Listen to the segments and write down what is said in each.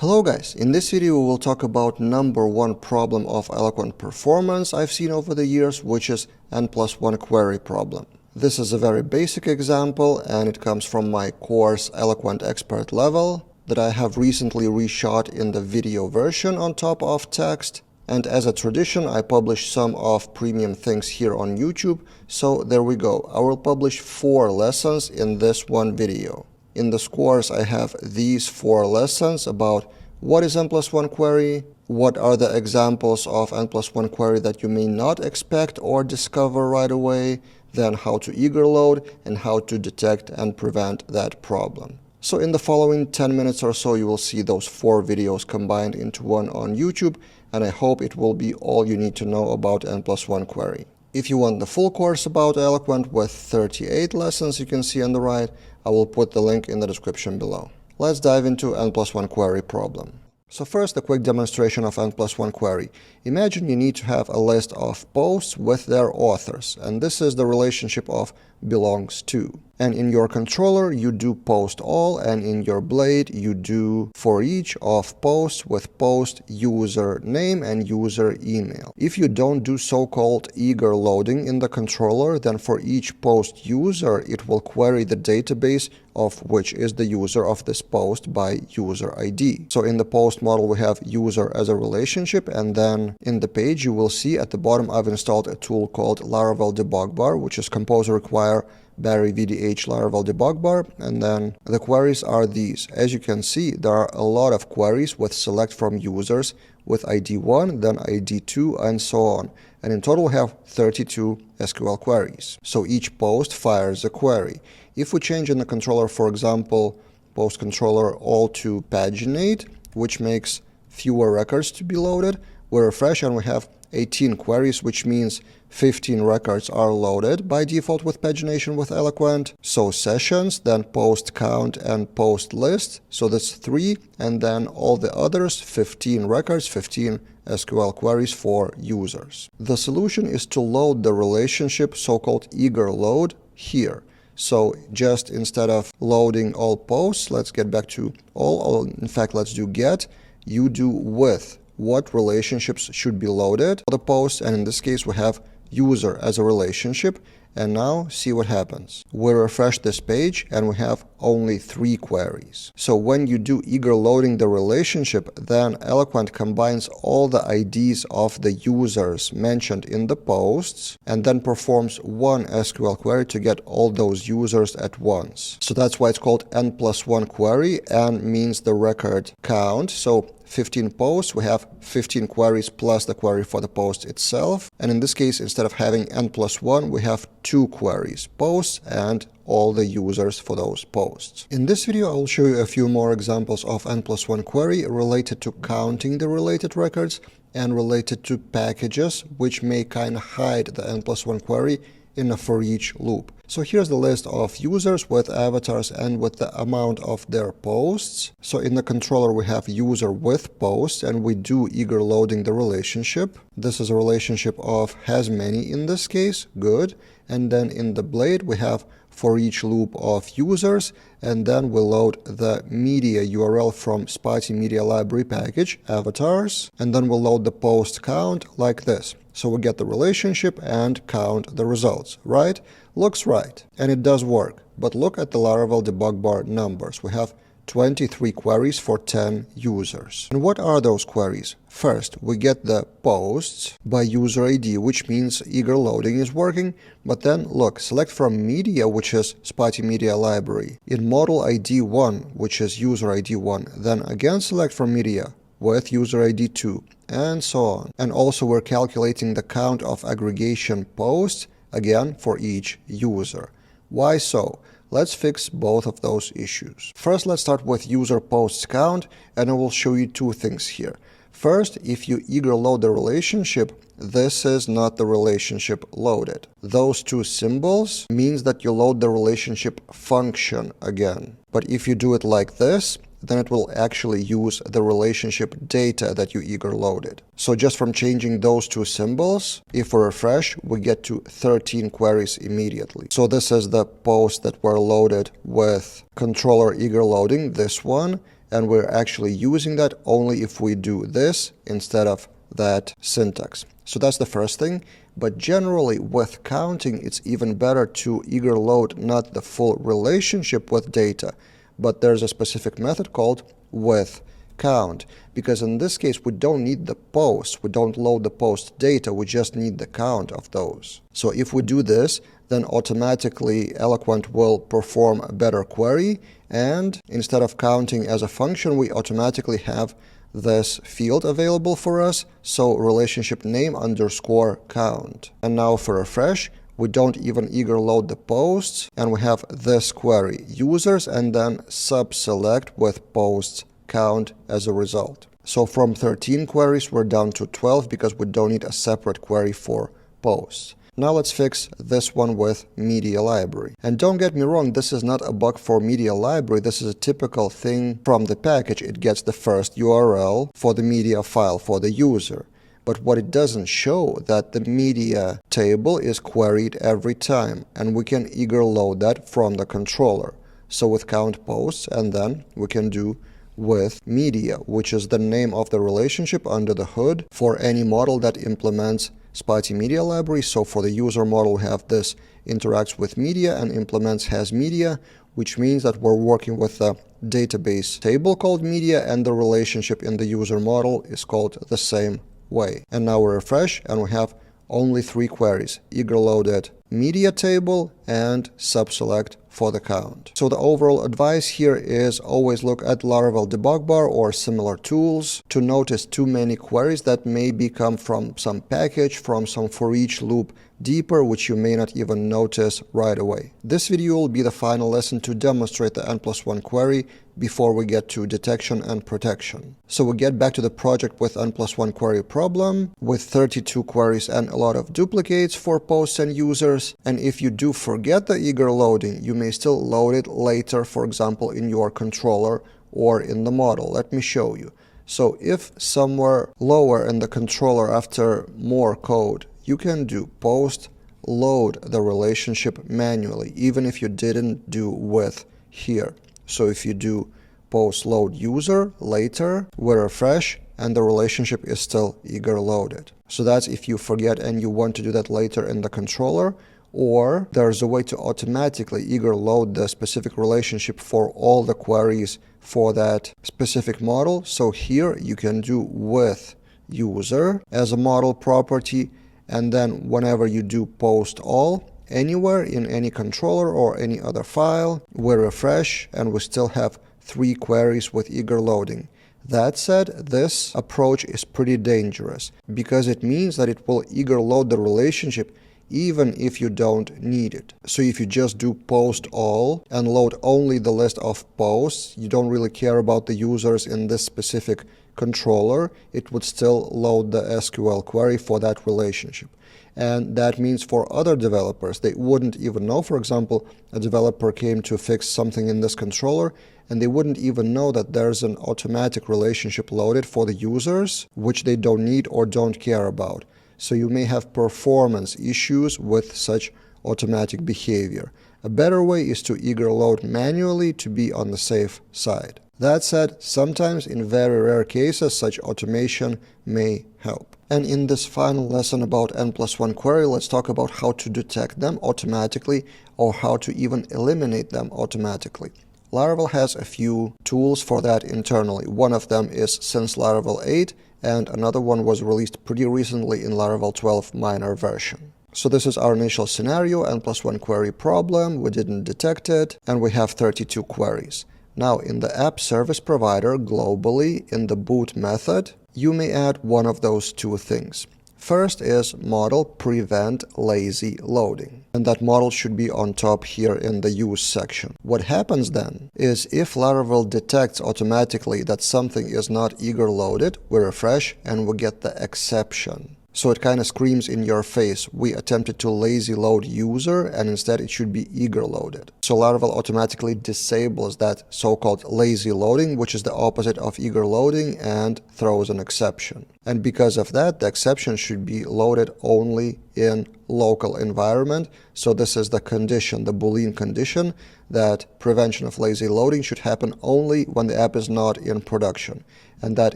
Hello guys, in this video we will talk about number one problem of Eloquent performance I've seen over the years, which is N+1 Query Problem. This is a very basic example and it comes from my course Eloquent Expert Level that I have recently reshot in the video version on top of text. And as a tradition, I publish some of premium things here on YouTube, so there we go. I will publish 4 lessons in this one video. In this course, I have these 4 lessons about what is N+1 query, what are the examples of N+1 query that you may not expect or discover right away, then how to eager load, and how to detect and prevent that problem. So in the following 10 minutes or so, you will see those 4 videos combined into one on YouTube, and I hope it will be all you need to know about N+1 query. If you want the full course about Eloquent with 38 lessons you can see on the right, I will put the link in the description below. Let's dive into N+1 Query Problem. So first, a quick demonstration of N+1 query. Imagine you need to have a list of posts with their authors, and this is the relationship of belongs to. And in your controller, you do post all, and in your blade, you do for each of posts with post user name and user email. If you don't do so-called eager loading in the controller, then for each post user, it will query the database of which is the user of this post by user ID. So in the post model, we have user as a relationship, and then in the page, you will see at the bottom, I've installed a tool called Laravel Debug Bar, which is composer require Barry VDH Laravel Debug Bar, and then the queries are these. As you can see, there are a lot of queries with select from users with ID 1, then ID 2, and so on. And in total, we have 32 SQL queries. So each post fires a query. If we change in the controller, for example, post controller all to paginate, which makes fewer records to be loaded, we refresh and we have 18 queries, which means 15 records are loaded by default with pagination with Eloquent. So sessions, then post count and post list. So that's 3, and then all the others, 15 records, 15 SQL queries for users. The solution is to load the relationship, so-called eager load, here. So just instead of loading all posts, let's get back to all. In fact, let's do get. You do with what relationships should be loaded for the post, and in this case we have user as a relationship. And now see what happens. We refresh this page and we have only 3 queries. So when you do eager loading the relationship, then Eloquent combines all the IDs of the users mentioned in the posts and then performs one SQL query to get all those users at once. So that's why it's called N+1 query. N means the record count. So 15 posts, we have 15 queries plus the query for the post itself. And in this case, instead of having N+1, we have 2 queries, posts and all the users for those posts. In this video, I will show you a few more examples of N+1 query related to counting the related records and related to packages, which may kind of hide the N+1 query in a for each loop. So here's the list of users with avatars and with the amount of their posts. So in the controller we have user with posts and we do eager loading the relationship. This is a relationship of has many in this case, good. And then in the blade we have for each loop of users, and then we load the media URL from Spotty Media Library package, avatars, and then we'll load the post count like this. So we get the relationship and count the results, right? Looks right, and it does work. But look at the Laravel Debug Bar numbers. We have 23 queries for 10 users. And what are those queries? First, we get the posts by user ID, which means eager loading is working. But then look, select from media, which is Spotty Media Library. In model ID 1, which is user ID 1, then again select from media with user ID 2, and so on. And also we're calculating the count of aggregation posts, again for each user. Why so? Let's fix both of those issues. First, let's start with user posts count, and I will show you 2 things here. First, if you eager load the relationship, this is not the relationship loaded. Those 2 symbols means that you load the relationship function again. But if you do it like this, then it will actually use the relationship data that you eager loaded. So just from changing those 2 symbols, if we refresh, we get to 13 queries immediately. So this is the posts that were loaded with controller eager loading, this one, and we're actually using that only if we do this instead of that syntax. So that's the first thing. But generally, with counting, it's even better to eager load not the full relationship with data, but there's a specific method called with count, because in this case we don't need the posts, we don't load the post data, we just need the count of those. So if we do this, then automatically Eloquent will perform a better query, and instead of counting as a function, we automatically have this field available for us, so relationship name underscore count. And now for refresh, we don't even eager load the posts, and we have this query, users, and then subselect with posts count as a result. So from 13 queries, we're down to 12 because we don't need a separate query for posts. Now let's fix this one with media library. And don't get me wrong, this is not a bug for media library. This is a typical thing from the package. It gets the first URL for the media file for the user. But what it doesn't show that the media table is queried every time, and we can eager load that from the controller. So with count posts, and then we can do with media, which is the name of the relationship under the hood for any model that implements Spotty Media Library. So for the user model, we have this interacts with media and implements has media, which means that we're working with a database table called media, and the relationship in the user model is called the same way. And now we refresh, and we have only 3 queries: eager loaded media table and subselect for the count. So the overall advice here is always look at Laravel debug bar or similar tools to notice too many queries that maybe come from some package, from some for each loop deeper, which you may not even notice right away. This video will be the final lesson to demonstrate the N+1 query before we get to detection and protection. So we get back to the project with N+1 query problem with 32 queries and a lot of duplicates for posts and users. And if you do forget the eager loading, you may still load it later, for example, in your controller or in the model. Let me show you. So if somewhere lower in the controller after more code, you can do post load the relationship manually, even if you didn't do with here. So if you do post load user later, we refresh, and the relationship is still eager loaded. So that's if you forget and you want to do that later in the controller, or there's a way to automatically eager load the specific relationship for all the queries for that specific model. So here you can do with user as a model property, and then whenever you do post all anywhere in any controller or any other file, we refresh, and we still have 3 queries with eager loading. That said, this approach is pretty dangerous because it means that it will eager load the relationship even if you don't need it. So if you just do post all and load only the list of posts, you don't really care about the users in this specific controller, it would still load the SQL query for that relationship. And that means for other developers, they wouldn't even know. For example, a developer came to fix something in this controller, and they wouldn't even know that there's an automatic relationship loaded for the users, which they don't need or don't care about. So you may have performance issues with such automatic behavior. A better way is to eager load manually to be on the safe side. That said, sometimes in very rare cases, such automation may help. And in this final lesson about N+1 query, let's talk about how to detect them automatically or how to even eliminate them automatically. Laravel has a few tools for that internally. One of them is since Laravel 8, and another one was released pretty recently in Laravel 12 minor version. So this is our initial scenario, N+1 query problem, we didn't detect it, and we have 32 queries. Now in the app service provider globally, in the boot method, you may add one of those 2 things. First is model prevent lazy loading, and that model should be on top here in the use section. What happens then is if Laravel detects automatically that something is not eager loaded, we refresh and we get the exception. So it kind of screams in your face, we attempted to lazy load user and instead it should be eager loaded. So Laravel automatically disables that so-called lazy loading, which is the opposite of eager loading, and throws an exception. And because of that, the exception should be loaded only in local environment. So this is the condition, the Boolean condition, that prevention of lazy loading should happen only when the app is not in production. And that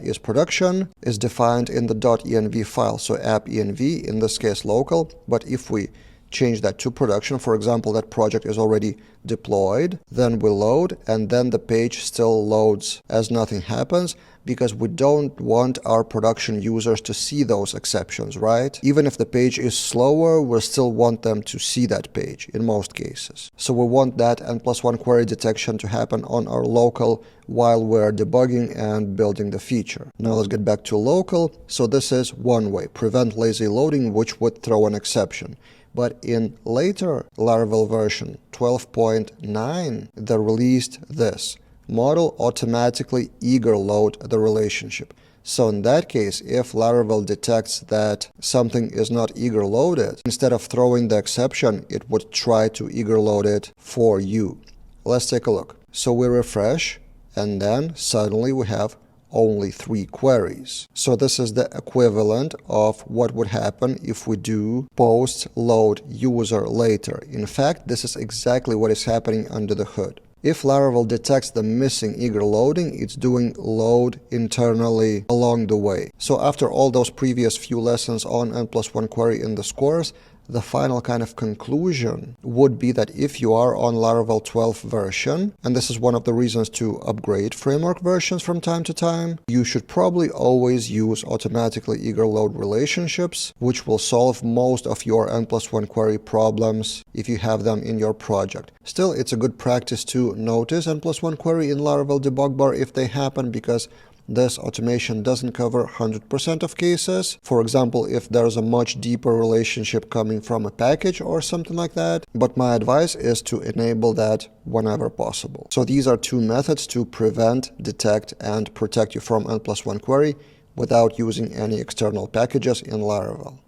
is production is defined in the .env file, so app.env, in this case local. But if we change that to production, for example, that project is already deployed, then we load, and then the page still loads as nothing happens, because we don't want our production users to see those exceptions, right? Even if the page is slower, we still want them to see that page in most cases. So we want that N+1 query detection to happen on our local while we're debugging and building the feature. Now let's get back to local. So this is one way, prevent lazy loading, which would throw an exception. But in later Laravel version 12.9, they released this. Model automatically eager load the relationship. So in that case, if Laravel detects that something is not eager loaded, instead of throwing the exception, it would try to eager load it for you. Let's take a look. So we refresh, and then suddenly we have only 3 queries. So this is the equivalent of what would happen if we do post load user later. In fact, this is exactly what is happening under the hood. If Laravel detects the missing eager loading, it's doing load internally along the way. So after all those previous few lessons on N+1 query in this course, the final kind of conclusion would be that if you are on Laravel 12 version, and this is one of the reasons to upgrade framework versions from time to time, you should probably always use automatically eager load relationships, which will solve most of your N+1 query problems if you have them in your project. Still, it's a good practice to notice N+1 query in Laravel debug bar if they happen, because this automation doesn't cover 100% of cases. For example, if there's a much deeper relationship coming from a package or something like that. But my advice is to enable that whenever possible. So these are 2 methods to prevent, detect, and protect you from N+1 query without using any external packages in Laravel.